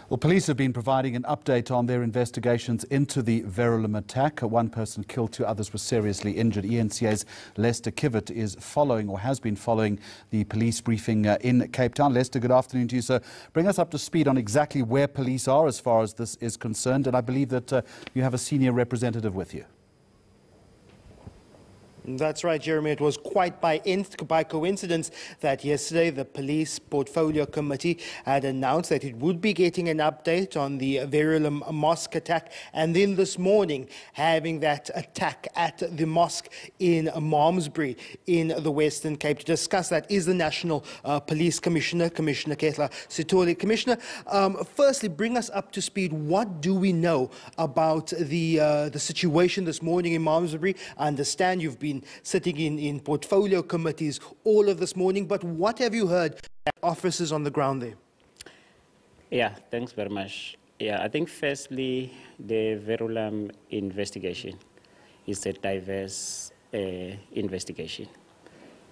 Well, police have been providing an update on their investigations into the Verulam attack. One person killed, 2 others were seriously injured. ENCA's Lester Kivett is following, or has been following, the police briefing in Cape Town. Lester, good afternoon to you, sir. Bring us up to speed on exactly where police are as far as this is concerned. And I believe that you have a senior representative with you. That's right, Jeremy. It was quite by coincidence that yesterday the Police Portfolio Committee had announced that it would be getting an update on the Verulam Mosque attack, and then this morning having that attack at the mosque in Malmesbury in the Western Cape. To discuss that is the National Police Commissioner, Commissioner Ketla Sitole. Commissioner, firstly, bring us up to speed. What do we know about the situation this morning in Malmesbury? I understand you've been sitting in portfolio committees all of this morning, but what have you heard from officers on the ground there? Yeah, thanks very much. Yeah, I think firstly, the Verulam investigation is a diverse investigation.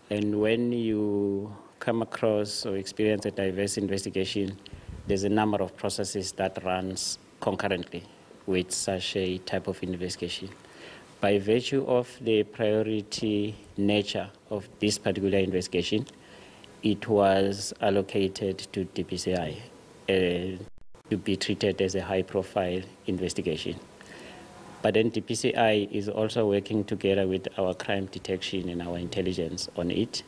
And when you come across or experience a diverse investigation, there's a number of processes that runs concurrently with such a type of investigation. By virtue of the priority nature of this particular investigation, it was allocated to DPCI to be treated as a high-profile investigation. But then DPCI is also working together with our crime detection and our intelligence on it.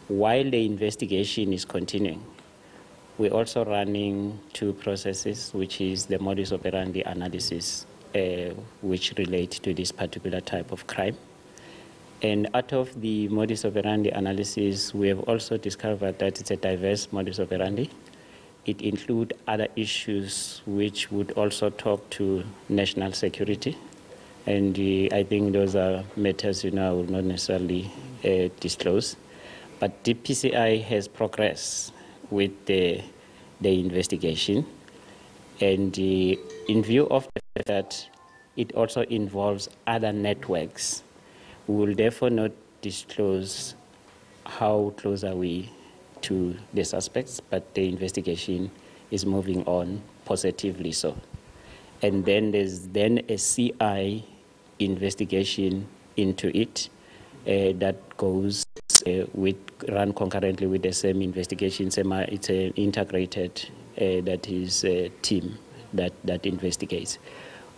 While the investigation is continuing, we're also running 2 processes, which is the modus operandi analysis, which relate to this particular type of crime. And out of the modus operandi analysis, we have also discovered that it's a diverse modus operandi. It includes other issues which would also talk to national security. And I think those are matters I will not necessarily disclose. But DPCI has progressed with the investigation. And in view of that, it also involves other networks. We will therefore not disclose how close are we to the suspects, but the investigation is moving on positively so. And then there's then a CI investigation into it that goes run concurrently with the same investigation. It's an integrated that is a team that investigates.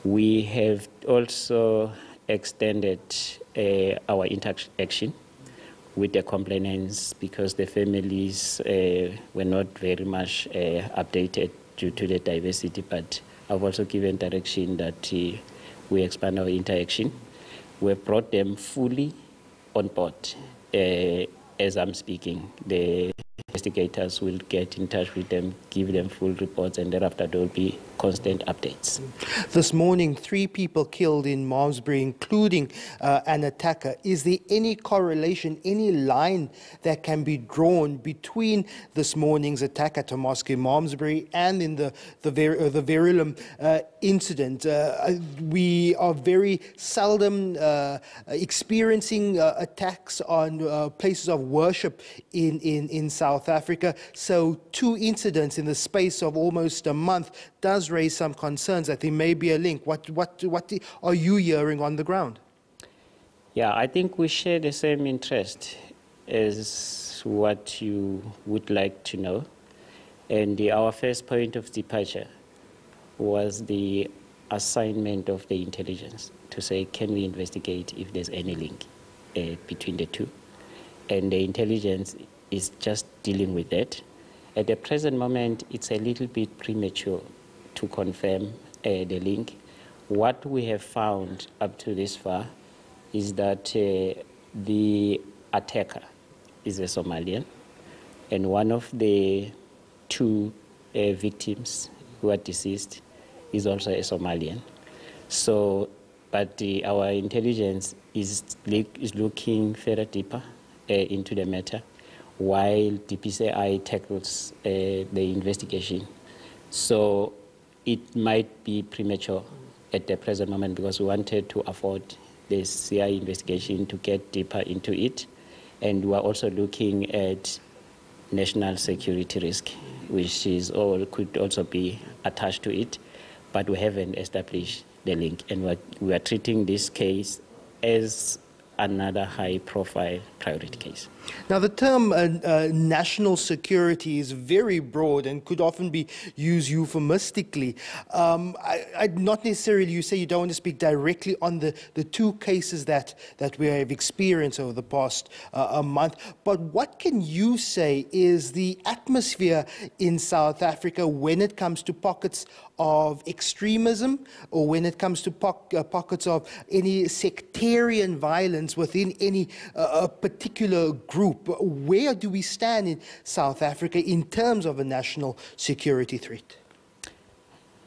We have also extended our interaction with the complainants because the families were not very much updated due to the diversity, but I've also given direction that we expand our interaction. We've brought them fully on board. As I'm speaking, the investigators will get in touch with them, give them full reports, and thereafter there will be constant updates. This morning, 3 people killed in Malmesbury, including an attacker. Is there any correlation, any line that can be drawn between this morning's attack at a mosque in Malmesbury and in the Verulam incident? We are very seldom experiencing attacks on places of worship in South Africa. So 2 incidents in the space of almost a month does raise some concerns that there may be a link. What are you hearing on the ground? Yeah, I think we share the same interest as what you would like to know. And our first point of departure was the assignment of the intelligence to say, can we investigate if there's any link between the 2? And the intelligence is just dealing with that. At the present moment, it's a little bit premature to confirm the link. What we have found up to this far is that the attacker is a Somalian, and one of the 2 victims who are deceased is also a Somalian. So, but our intelligence is looking further deeper into the matter, while DPCI tackles the investigation. So it might be premature at the present moment because we wanted to afford the CI investigation to get deeper into it. And we are also looking at national security risk, which could also be attached to it, but we haven't established the link, and we are treating this case as another high-profile priority case. Now, the term national security is very broad and could often be used euphemistically. Not necessarily, you say you don't want to speak directly on the two cases that we have experienced over the past a month, but what can you say is the atmosphere in South Africa when it comes to pockets of extremism, or when it comes to pockets of any sectarian violence within any particular group? Where do we stand in South Africa in terms of a national security threat?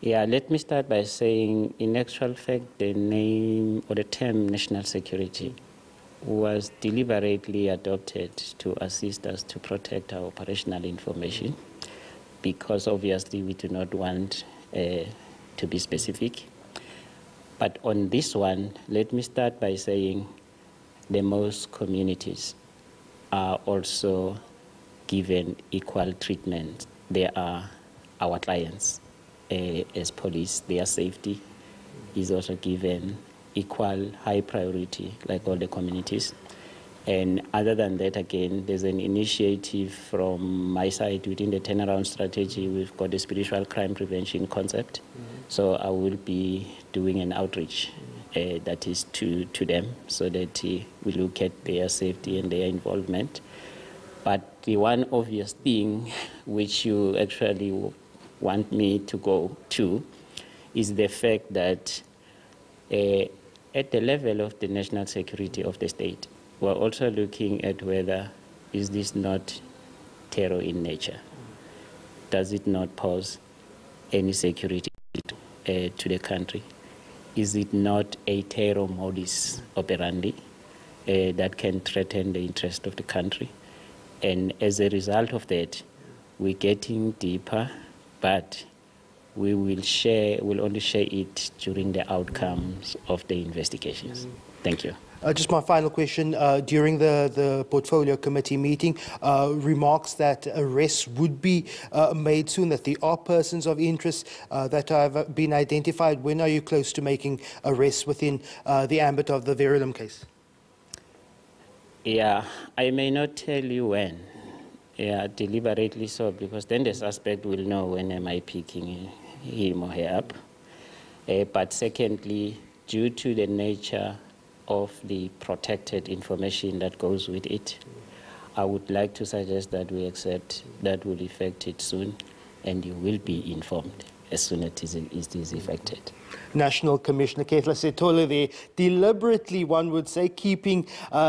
Yeah, let me start by saying, in actual fact, the name or the term national security was deliberately adopted to assist us to protect our operational information, because obviously we do not want to be specific. But on this one, let me start by saying the Mosque communities are also given equal treatment. They are our clients as police. Their safety is also given equal high priority like all the communities. And other than that, again, there's an initiative from my side within the turnaround strategy. We've got a spiritual crime prevention concept. So I will be doing an outreach that is to them, so that we look at their safety and their involvement. But the one obvious thing which you actually want me to go to is the fact that at the level of the national security of the state, we're also looking at whether is this not terror in nature? Does it not pose any security to the country? Is it not a terror modus operandi that can threaten the interest of the country? And as a result of that, we're getting deeper, but we will only share it during the outcomes of the investigations. Thank you. Just my final question. During the Portfolio Committee meeting, remarks that arrests would be made soon, that there are persons of interest that have been identified. When are you close to making arrests within the ambit of the Verulam case? Yeah, I may not tell you when. Yeah, deliberately so, because then the suspect will know when am I picking him or her up. But secondly, due to the nature of the protected information that goes with it, I would like to suggest that we accept that will effect it soon, and you will be informed as soon as it is effected. National Commissioner Kethla Sethole there, deliberately, one would say, keeping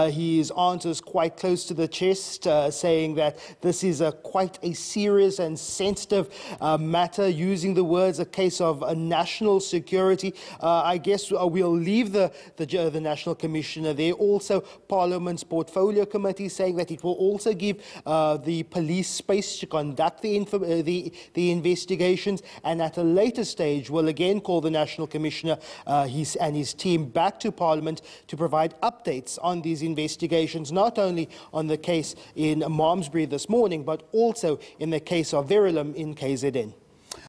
his answers quite close to the chest, saying that this is quite a serious and sensitive matter, using the words a case of national security. I guess we'll leave the National Commissioner there. Also, Parliament's Portfolio Committee saying that it will also give the police space to conduct the investigations, and at a later stage will again call the National Commissioner and his team back to Parliament to provide updates on these investigations, not only on the case in Malmesbury this morning, but also in the case of Verulam in KZN.